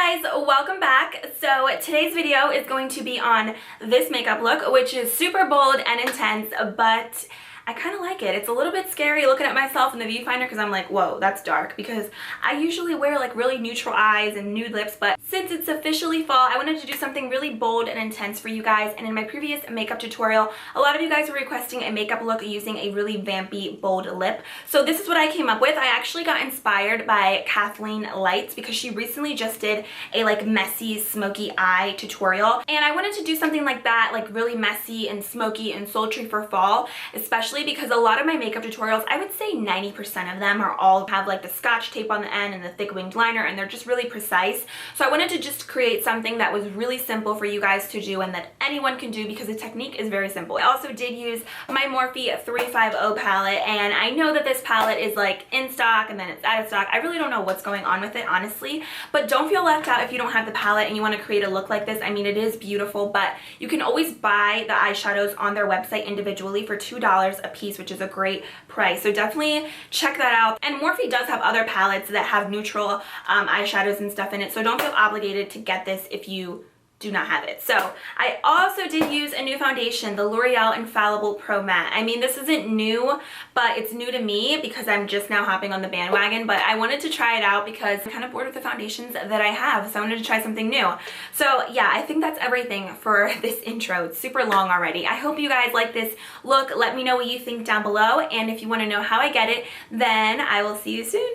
Hey guys, welcome back. So today's video is going to be on this makeup look, which is super bold and intense, but I kind of like it. It's a little bit scary looking at myself in the viewfinder because I'm like, whoa, that's dark, because I usually wear like really neutral eyes and nude lips, but since it's officially fall, I wanted to do something really bold and intense for you guys. And in my previous makeup tutorial, a lot of you guys were requesting a makeup look using a really vampy, bold lip. So this is what I came up with. I actually got inspired by Kathleen Lights because she recently just did a like messy, smoky eye tutorial. And I wanted to do something like that, like really messy and smoky and sultry for fall, especially because a lot of my makeup tutorials, I would say 90% of them are all have like the scotch tape on the end and the thick winged liner, and they're just really precise. So I wanted to just create something that was really simple for you guys to do and that anyone can do because the technique is very simple. I also did use my Morphe 350 palette, and I know that this palette is like in stock and then it's out of stock. I really don't know what's going on with it, honestly, but don't feel left out if you don't have the palette and you want to create a look like this. I mean, it is beautiful, but you can always buy the eyeshadows on their website individually for $2 a piece, which is a great price. So definitely check that out. And Morphe does have other palettes that have neutral eyeshadows and stuff in it, so don't feel obligated to get this if you do not have it. So I also did use a new foundation, the L'Oreal Infallible Pro Matte. I mean, this isn't new, but it's new to me because I'm just now hopping on the bandwagon, but I wanted to try it out because I'm kind of bored with the foundations that I have, so I wanted to try something new. So yeah, I think that's everything for this intro. It's super long already. I hope you guys like this look. Let me know what you think down below, and if you want to know how I get it, then I will see you soon.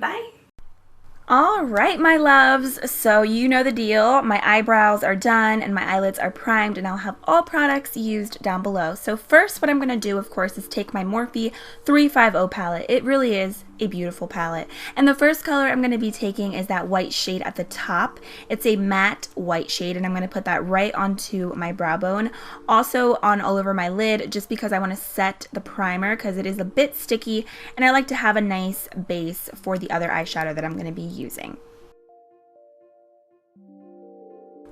Bye. Alright, my loves, so you know the deal. My eyebrows are done and my eyelids are primed, and I'll have all products used down below. So first, what I'm going to do, of course, is take my Morphe 350 palette. It really is a beautiful palette. And the first color I'm going to be taking is that white shade at the top. It's a matte white shade, and I'm going to put that right onto my brow bone. Also on all over my lid, just because I want to set the primer because it is a bit sticky, and I like to have a nice base for the other eyeshadow that I'm going to be using.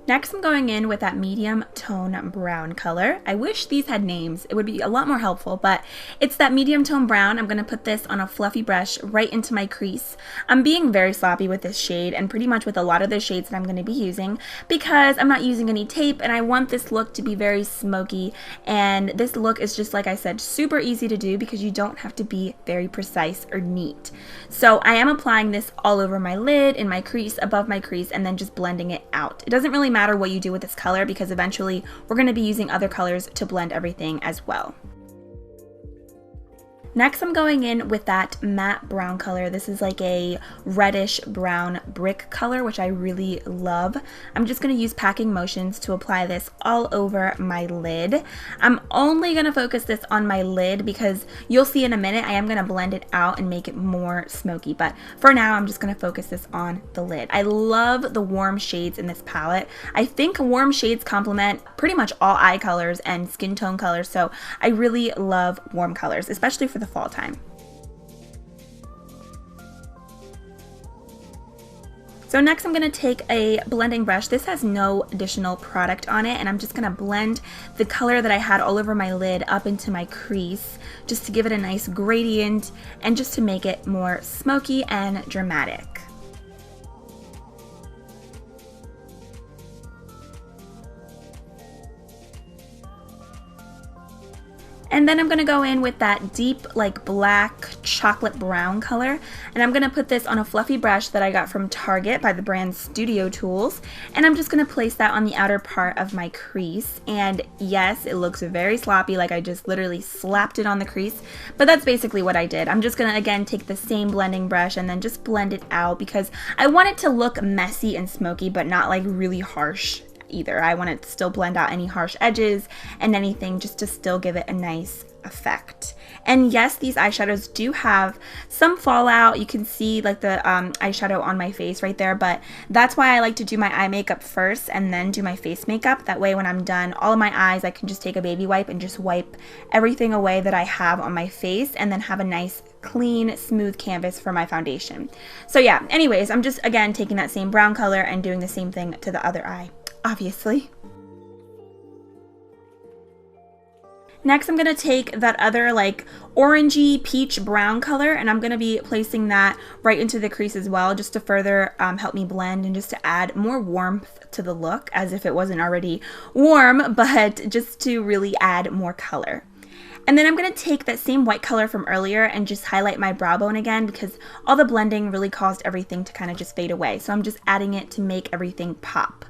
Next, I'm going in with that medium tone brown color. I wish these had names. It would be a lot more helpful, but it's that medium tone brown. I'm going to put this on a fluffy brush right into my crease. I'm being very sloppy with this shade and pretty much with a lot of the shades that I'm going to be using because I'm not using any tape, and I want this look to be very smoky. And this look is just, like I said, super easy to do because you don't have to be very precise or neat. So I am applying this all over my lid, in my crease, above my crease, and then just blending it out. It doesn't really matter what you do with this color because eventually we're going to be using other colors to blend everything as well. Next, I'm going in with that matte brown color. This is like a reddish brown brick color, which I really love. I'm just going to use packing motions to apply this all over my lid. I'm only going to focus this on my lid because you'll see in a minute I am going to blend it out and make it more smoky, but for now I'm just going to focus this on the lid. I love the warm shades in this palette. I think warm shades complement pretty much all eye colors and skin tone colors, so I really love warm colors, especially for the fall time. So next I'm going to take a blending brush. This has no additional product on it, and I'm just going to blend the color that I had all over my lid up into my crease just to give it a nice gradient and just to make it more smoky and dramatic. And then I'm going to go in with that deep like black chocolate brown color, and I'm going to put this on a fluffy brush that I got from Target by the brand Studio Tools, and I'm just going to place that on the outer part of my crease. And yes, it looks very sloppy, like I just literally slapped it on the crease, but that's basically what I did. I'm just going to again take the same blending brush and then just blend it out because I want it to look messy and smoky but not like really harsh either. I want it to still blend out any harsh edges and anything just to still give it a nice effect. And yes, these eyeshadows do have some fallout. You can see like the eyeshadow on my face right there, but that's why I like to do my eye makeup first and then do my face makeup. That way when I'm done all of my eyes, I can just take a baby wipe and just wipe everything away that I have on my face and then have a nice clean smooth canvas for my foundation. So yeah, anyways, I'm just again taking that same brown color and doing the same thing to the other eye, obviously. Next, I'm going to take that other like orangey peach brown color, and I'm going to be placing that right into the crease as well, just to further help me blend and just to add more warmth to the look, as if it wasn't already warm, but just to really add more color. And then I'm going to take that same white color from earlier and just highlight my brow bone again, because all the blending really caused everything to kind of just fade away. So I'm just adding it to make everything pop.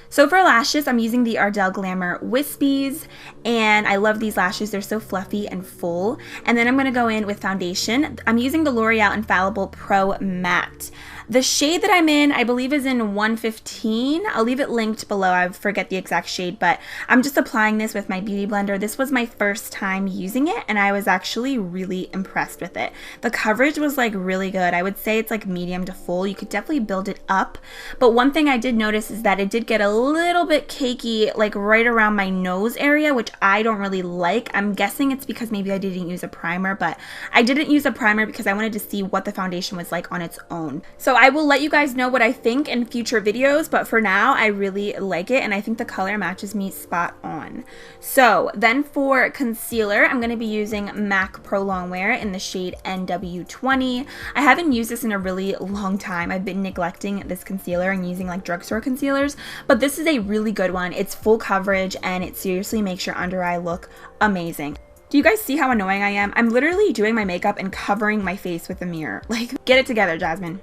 So for lashes, I'm using the Ardell Glamour Wispies, and I love these lashes. They're so fluffy and full. And then I'm going to go in with foundation. I'm using the L'Oreal Infallible Pro Matte. The shade that I'm in, I believe, is in 115. I'll leave it linked below. I forget the exact shade, but I'm just applying this with my beauty blender. This was my first time using it, and I was actually really impressed with it. The coverage was like really good. I would say it's like medium to full. You could definitely build it up. But one thing I did notice is that it did get a little bit cakey, like right around my nose area, which I don't really like. I'm guessing it's because maybe I didn't use a primer, but I didn't use a primer because I wanted to see what the foundation was like on its own. So I will let you guys know what I think in future videos, but for now, I really like it, and I think the color matches me spot on. So then for concealer, I'm going to be using MAC Pro Longwear in the shade NW20. I haven't used this in a really long time. I've been neglecting this concealer and using like drugstore concealers, but this is a really good one. It's full coverage, and it seriously makes your under eye look amazing. Do you guys see how annoying I am? I'm literally doing my makeup and covering my face with a mirror. Like, get it together, Jasmine.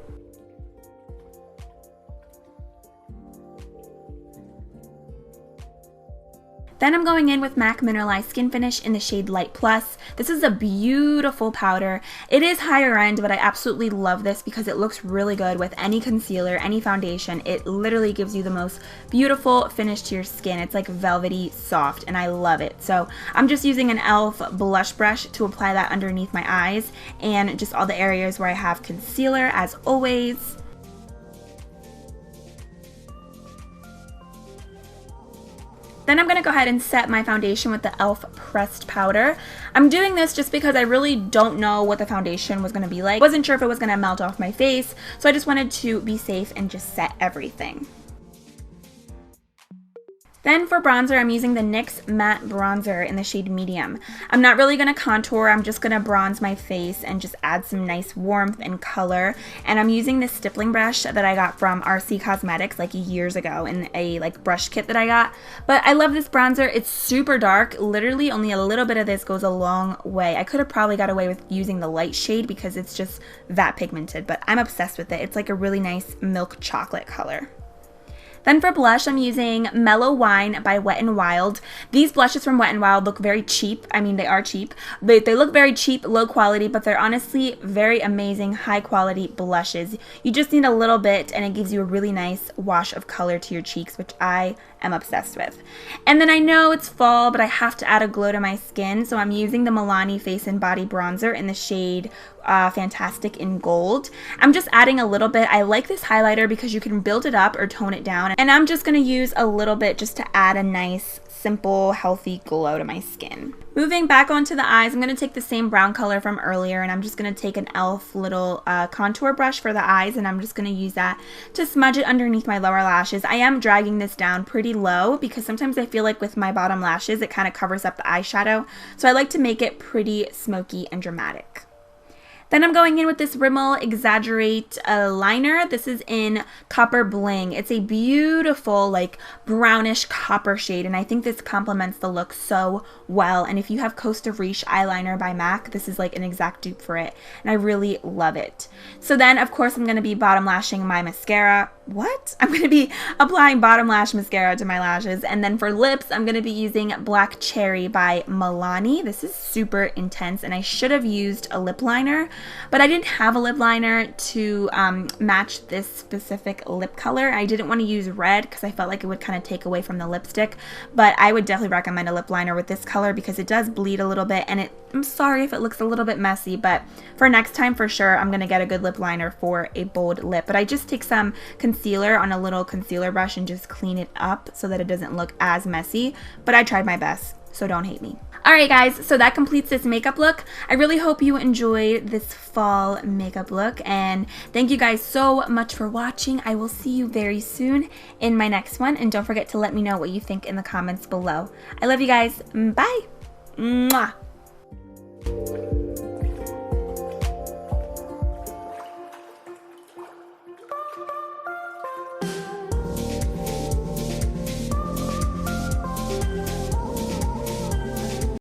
Then I'm going in with MAC Mineralized Skin Finish in the shade Light Plus. This is a beautiful powder. It is higher end, but I absolutely love this because it looks really good with any concealer, any foundation. It literally gives you the most beautiful finish to your skin. It's like velvety soft, and I love it. So I'm just using an e.l.f. blush brush to apply that underneath my eyes and just all the areas where I have concealer, as always. Then I'm going to go ahead and set my foundation with the e.l.f. pressed powder. I'm doing this just because I really don't know what the foundation was going to be like. I wasn't sure if it was going to melt off my face, so I just wanted to be safe and just set everything. Then for bronzer, I'm using the NYX Matte Bronzer in the shade Medium. I'm not really going to contour, I'm just going to bronze my face and just add some nice warmth and color. And I'm using this stippling brush that I got from RC Cosmetics like years ago in a like brush kit that I got. But I love this bronzer. It's super dark. Literally only a little bit of this goes a long way. I could have probably got away with using the light shade because it's just that pigmented, but I'm obsessed with it. It's like a really nice milk chocolate color. Then for blush, I'm using Mellow Wine by Wet n Wild. These blushes from Wet n Wild look very cheap. I mean, they are cheap. They look very cheap, low quality, but they're honestly very amazing, high quality blushes. You just need a little bit, and it gives you a really nice wash of color to your cheeks, which I am obsessed with. And then I know it's fall, but I have to add a glow to my skin, so I'm using the Milani Face and Body Bronzer in the shade Fantastic in Gold. I'm just adding a little bit. I like this highlighter because you can build it up or tone it down, and I'm just going to use a little bit just to add a nice, simple, healthy glow to my skin. Moving back onto the eyes, I'm going to take the same brown color from earlier, and I'm just going to take an e.l.f. little contour brush for the eyes, and I'm just going to use that to smudge it underneath my lower lashes. I am dragging this down pretty low because sometimes I feel like with my bottom lashes it kind of covers up the eyeshadow, so I like to make it pretty smoky and dramatic. Then I'm going in with this Rimmel Exaggerate liner. This is in Copper Bling. It's a beautiful like brownish copper shade, and I think this complements the look so well. And if you have Costa Riche eyeliner by MAC, this is like an exact dupe for it, and I really love it. So then of course I'm going to be bottom lashing my mascara. I'm going to be applying bottom lash mascara to my lashes. And then for lips, I'm going to be using Black Cherry by Milani. This is super intense, and I should have used a lip liner, but I didn't have a lip liner to match this specific lip color. I didn't want to use red because I felt like it would kind of take away from the lipstick, but I would definitely recommend a lip liner with this color because it does bleed a little bit, and I'm sorry if it looks a little bit messy, but for next time for sure I'm going to get a good lip liner for a bold lip. But I just take some concealer on a little concealer brush and just clean it up so that it doesn't look as messy, but I tried my best, so don't hate me. Alright guys, so that completes this makeup look. I really hope you enjoyed this fall makeup look, and thank you guys so much for watching. I will see you very soon in my next one, and don't forget to let me know what you think in the comments below. I love you guys. Bye! Mwah.